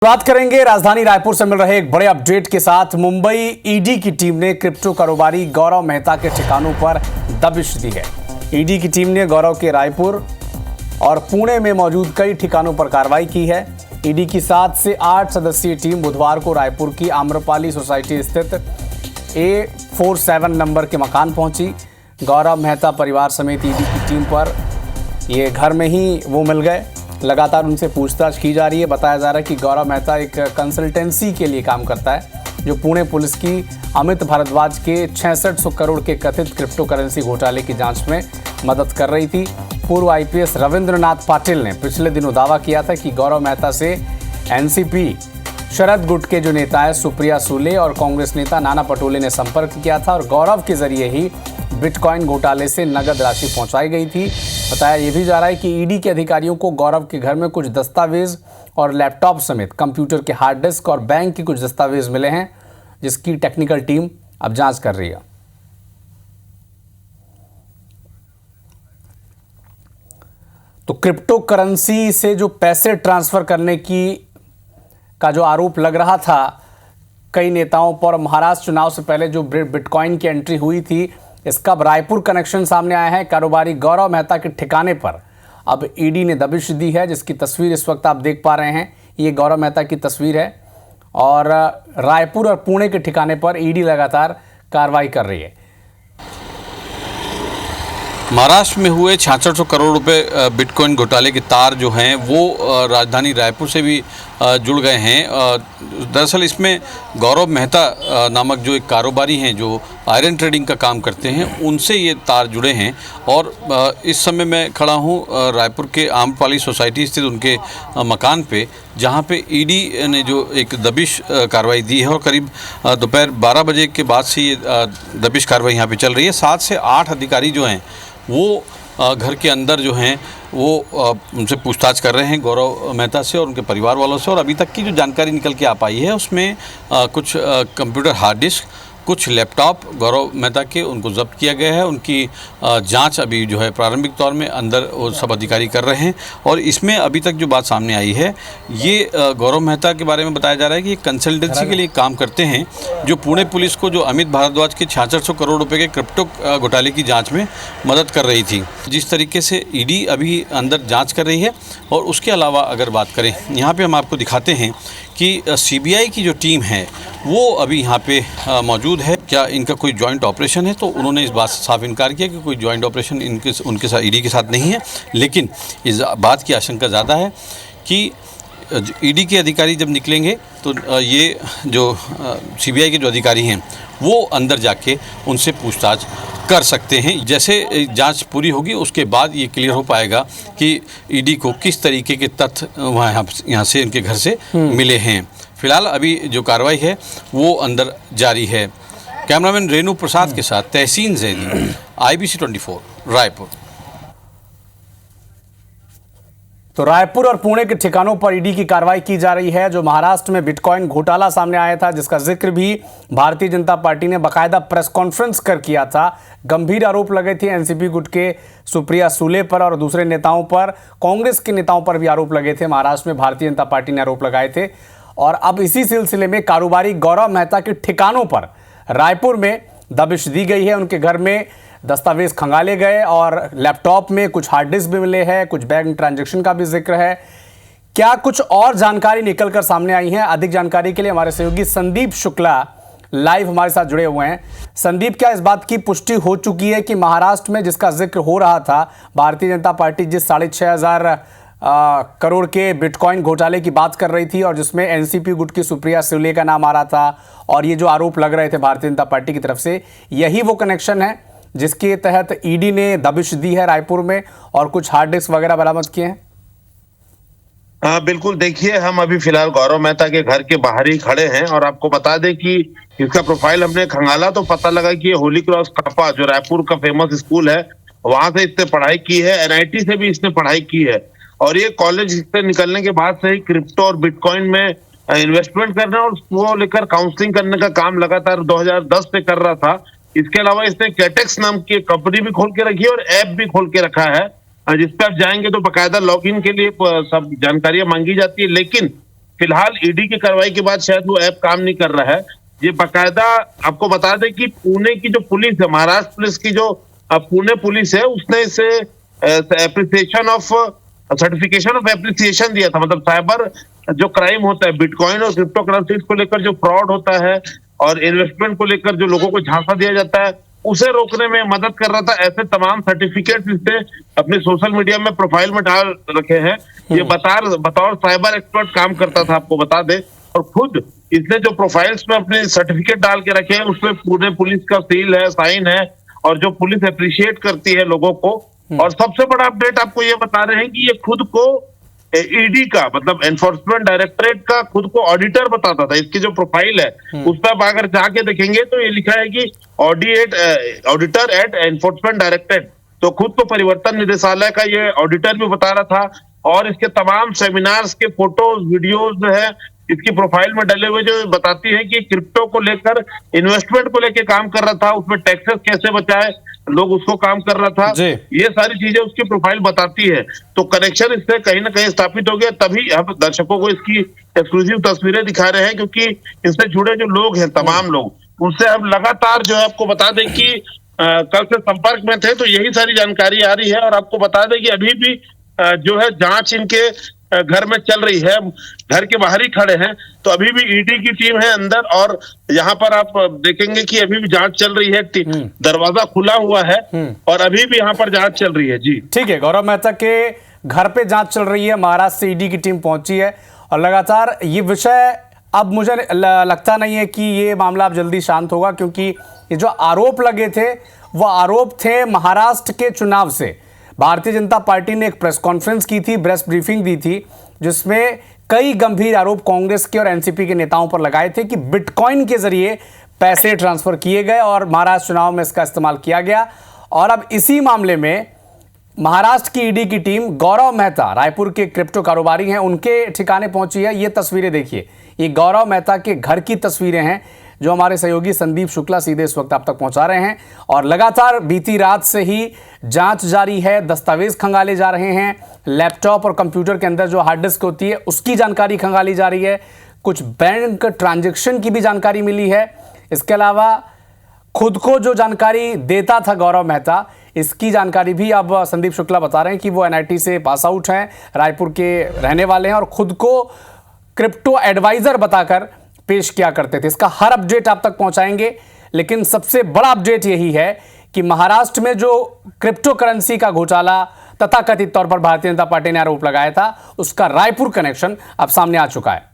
बात करेंगे राजधानी रायपुर से मिल रहे एक बड़े अपडेट के साथ। मुंबई ईडी की टीम ने क्रिप्टो कारोबारी गौरव मेहता के ठिकानों पर दबिश दी है। ईडी की टीम ने गौरव के रायपुर और पुणे में मौजूद कई ठिकानों पर कार्रवाई की है। ईडी की 7 से 8 सदस्यीय टीम बुधवार को रायपुर की आम्रपाली सोसाइटी स्थित A47 नंबर के मकान पहुंची। गौरव मेहता परिवार समेत ईडी की टीम पर ये घर में ही वो मिल गए। लगातार उनसे पूछताछ की जा रही है। बताया जा रहा है कि गौरव मेहता एक कंसल्टेंसी के लिए काम करता है, जो पुणे पुलिस की अमित भारद्वाज के 6600 करोड़ के कथित क्रिप्टो करेंसी घोटाले की जांच में मदद कर रही थी। पूर्व आईपीएस रविंद्रनाथ पाटिल ने पिछले दिनों दावा किया था कि गौरव मेहता से एनसीपी शरद गुट के जो नेता है सुप्रिया सुले और कांग्रेस नेता नाना पटोले ने संपर्क किया था और गौरव के जरिए ही बिटकॉइन घोटाले से नगद राशि पहुंचाई गई थी। बताया यह भी जा रहा है कि ईडी के अधिकारियों को गौरव के घर में कुछ दस्तावेज और लैपटॉप समेत कंप्यूटर के हार्ड डिस्क और बैंक के कुछ दस्तावेज मिले हैं, जिसकी टेक्निकल टीम अब जांच कर रही है। तो क्रिप्टो करेंसी से जो पैसे ट्रांसफर करने का जो आरोप लग रहा था कई नेताओं पर, महाराष्ट्र चुनाव से पहले जो बिटकॉइन की एंट्री हुई थी, इसका रायपुर कनेक्शन सामने आया है। कारोबारी गौरव मेहता के ठिकाने पर अब ईडी ने दबिश दी है, जिसकी तस्वीर इस वक्त आप देख पा रहे हैं। ये गौरव मेहता की तस्वीर है और रायपुर और पुणे के ठिकाने पर ईडी लगातार कार्रवाई कर रही है। महाराष्ट्र में हुए 6600 करोड़ रुपए बिटकॉइन घोटाले के तार जो हैं वो राजधानी रायपुर से भी जुड़ गए हैं। दरअसल इसमें गौरव मेहता नामक जो एक कारोबारी हैं जो आयरन ट्रेडिंग का काम करते हैं, उनसे ये तार जुड़े हैं। और इस समय मैं खड़ा हूँ रायपुर के आम्रपाली सोसाइटी स्थित उनके मकान पे, जहाँ पे ईडी ने जो एक दबिश कार्रवाई दी है और करीब दोपहर 12 बजे के बाद से ये दबिश कार्रवाई यहाँ पे चल रही है। 7 से 8 अधिकारी जो हैं वो घर के अंदर जो हैं वो उनसे पूछताछ कर रहे हैं गौरव मेहता से और उनके परिवार वालों से। और अभी तक की जो जानकारी निकल के आ पाई है उसमें कुछ कंप्यूटर हार्ड डिस्क, कुछ लैपटॉप गौरव मेहता के उनको जब्त किया गया है। उनकी जांच अभी जो है प्रारंभिक तौर में अंदर वो सब अधिकारी कर रहे हैं। और इसमें अभी तक जो बात सामने आई है, ये गौरव मेहता के बारे में बताया जा रहा है कि ये कंसल्टेंसी के लिए काम करते हैं, जो पुणे पुलिस को जो अमित भारद्वाज के 6600 करोड़ रुपए के क्रिप्टो घोटाले की जाँच में मदद कर रही थी। जिस तरीके से ईडी अभी अंदर जाँच कर रही है। और उसके अलावा अगर बात करें, यहाँ पर हम आपको दिखाते हैं कि सीबीआई की जो टीम है वो अभी यहाँ पे मौजूद है। क्या इनका कोई जॉइंट ऑपरेशन है? तो उन्होंने इस बात से साफ इनकार किया कि कोई जॉइंट ऑपरेशन उनके साथ ईडी के साथ नहीं है। लेकिन इस बात की आशंका ज़्यादा है कि ईडी के अधिकारी जब निकलेंगे तो ये जो सीबीआई के जो अधिकारी हैं वो अंदर जाके उनसे पूछताछ कर सकते हैं। जैसे जांच पूरी होगी उसके बाद ये क्लियर हो पाएगा कि ईडी को किस तरीके के तथ्य यहाँ से इनके घर से मिले हैं। फिलहाल अभी जो कार्रवाई है वो अंदर जारी है। कैमरामैन रेणु प्रसाद के साथ तहसीन जैदी, IBC 24 रायपुर। तो रायपुर और पुणे के ठिकानों पर ईडी की कार्रवाई की जा रही है। जो महाराष्ट्र में बिटकॉइन घोटाला सामने आया था, जिसका जिक्र भी भारतीय जनता पार्टी ने बाकायदा प्रेस कॉन्फ्रेंस कर किया था। गंभीर आरोप लगे थे एनसीपी गुट के सुप्रिया सुले पर और दूसरे नेताओं पर, कांग्रेस के नेताओं पर भी आरोप लगे थे। महाराष्ट्र में भारतीय जनता पार्टी ने आरोप लगाए थे। और अब इसी सिलसिले में कारोबारी गौरव मेहता के ठिकानों पर रायपुर में दबिश दी गई है। उनके घर में दस्तावेज खंगाले गए और लैपटॉप में कुछ हार्ड डिस्क भी मिले हैं, कुछ बैंक ट्रांजैक्शन का भी जिक्र है। क्या कुछ और जानकारी निकलकर सामने आई है? अधिक जानकारी के लिए हमारे सहयोगी संदीप शुक्ला लाइव हमारे साथ जुड़े हुए हैं। संदीप, क्या इस बात की पुष्टि हो चुकी है कि महाराष्ट्र में जिसका जिक्र हो रहा था, भारतीय जनता पार्टी जिस 6500 करोड़ के बिटकॉइन घोटाले की बात कर रही थी और जिसमें एनसीपी गुट की सुप्रिया सुले का नाम आ रहा था और ये जो आरोप लग रहे थे भारतीय जनता पार्टी की तरफ से, यही वो कनेक्शन है जिसके तहत ईडी ने दबिश दी है रायपुर में और कुछ हार्ड डिस्क वगैरह बरामद किए हैं? हाँ बिल्कुल, देखिए हम अभी फिलहाल गौरव मेहता के घर के बाहर ही खड़े हैं और आपको बता दें कि इसका प्रोफाइल हमने खंगाला तो पता लगा कि ये होली क्रॉस कपा जो रायपुर का फेमस स्कूल है वहां से इसने पढ़ाई की है। एनआईटी से भी इसने पढ़ाई की है और ये कॉलेज से निकलने के बाद से ही क्रिप्टो और बिटकॉइन में इन्वेस्टमेंट करना और वो लेकर काउंसलिंग करने का काम लगातार 2010 से कर रहा था। इसके अलावा इसने कैटेक्स नाम की कंपनी भी खोल के रखी है और ऐप भी खोल के रखा है, जिस पे आप जाएंगे तो बाकायदा लॉगिन के लिए सब जानकारियां मांगी जाती है। लेकिन फिलहाल ईडी की कार्रवाई के बाद शायद वो ऐप काम नहीं कर रहा है। ये बाकायदा आपको बता दें कि पुणे की जो पुलिस है, महाराष्ट्र पुलिस की जो पुणे पुलिस है, उसने इसे appreciation of certification of appreciation दिया था। मतलब साइबर जो क्राइम होता है, बिटकॉइन और क्रिप्टो करेंसीज को लेकर जो फ्रॉड होता है और इन्वेस्टमेंट को लेकर जो लोगों को झांसा दिया जाता है, उसे रोकने में मदद कर रहा था। ऐसे तमाम सर्टिफिकेट इसने अपने सोशल मीडिया में प्रोफाइल में डाल रखे हैं। ये बतौर साइबर एक्सपर्ट काम करता था, आपको बता दे। और खुद इसने जो प्रोफाइल्स में अपने सर्टिफिकेट डाल के रखे हैं, उसमें पूरे पुलिस का सील है, साइन है, और जो पुलिस अप्रिशिएट करती है लोगों को। और सबसे बड़ा अपडेट आपको ये बता रहे हैं कि ये खुद को ईडी का, मतलब एनफोर्समेंट डायरेक्टरेट का खुद को ऑडिटर बताता था। इसकी जो प्रोफाइल है उस पर आप अगर जाके देखेंगे तो ये लिखा है कि ऑडिटर एट एनफोर्समेंट डायरेक्टरेट। तो खुद को परिवर्तन निदेशालय का ये ऑडिटर भी बता रहा था। और इसके तमाम सेमिनार्स के फोटोज, वीडियोज जो है इसकी प्रोफाइल में डले हुए, जो बताती है कि क्रिप्टो को लेकर, इन्वेस्टमेंट को लेकर काम कर रहा था, उसमें टैक्सेस कैसे बचाए लोग, उसको काम कर रहा था। ये सारी चीजें उसकी प्रोफाइल बताती है। तो कनेक्शन इससे कहीं ना कहीं स्थापित हो गया। तभी हम दर्शकों को इसकी एक्सक्लूसिव तस्वीरें दिखा रहे हैं, क्योंकि इससे जुड़े जो लोग हैं, तमाम लोग, उनसे हम लगातार जो है आपको बता दें कि कल से संपर्क में थे। तो यही सारी जानकारी आ रही है। और आपको बता दें कि अभी भी जो है जांच इनके घर में चल रही है, घर के बाहर ही खड़े हैं। तो अभी भी ईडी की टीम है अंदर, और यहाँ पर आप देखेंगे कि अभी भी जांच चल रही है। दरवाजा खुला हुआ है और अभी भी यहाँ पर जांच चल रही है। जी ठीक है, गौरव मेहता के घर पे जांच चल रही है, महाराष्ट्र से ईडी की टीम पहुंची है और लगातार ये विषय, अब मुझे लगता नहीं है कि ये मामला अब जल्दी शांत होगा, क्योंकि ये जो आरोप लगे थे वो आरोप थे महाराष्ट्र के चुनाव से। भारतीय जनता पार्टी ने एक प्रेस कॉन्फ्रेंस की थी, प्रेस ब्रीफिंग दी थी, जिसमें कई गंभीर आरोप कांग्रेस के और एनसीपी के नेताओं पर लगाए थे कि बिटकॉइन के जरिए पैसे ट्रांसफर किए गए और महाराष्ट्र चुनाव में इसका इस्तेमाल किया गया। और अब इसी मामले में महाराष्ट्र की ईडी की टीम, गौरव मेहता रायपुर के क्रिप्टो कारोबारी हैं, उनके ठिकाने पहुंची है। ये तस्वीरें देखिए, ये गौरव मेहता के घर की तस्वीरें हैं जो हमारे सहयोगी संदीप शुक्ला सीधे इस वक्त आप तक पहुंचा रहे हैं। और लगातार बीती रात से ही जांच जारी है, दस्तावेज खंगाले जा रहे हैं, लैपटॉप और कंप्यूटर के अंदर जो हार्ड डिस्क होती है उसकी जानकारी खंगाली जा रही है, कुछ बैंक ट्रांजैक्शन की भी जानकारी मिली है। इसके अलावा खुद को जो जानकारी देता था गौरव मेहता, इसकी जानकारी भी अब संदीप शुक्ला बता रहे हैं कि वो एनआईटी से पास आउट हैं, रायपुर के रहने वाले हैं और खुद को क्रिप्टो एडवाइजर बताकर पेश किया करते थे। इसका हर अपडेट आप तक पहुंचाएंगे, लेकिन सबसे बड़ा अपडेट यही है कि महाराष्ट्र में जो क्रिप्टो करेंसी का घोटाला तथाकथित तौर पर भारतीय जनता पार्टी ने आरोप लगाया था, उसका रायपुर कनेक्शन अब सामने आ चुका है।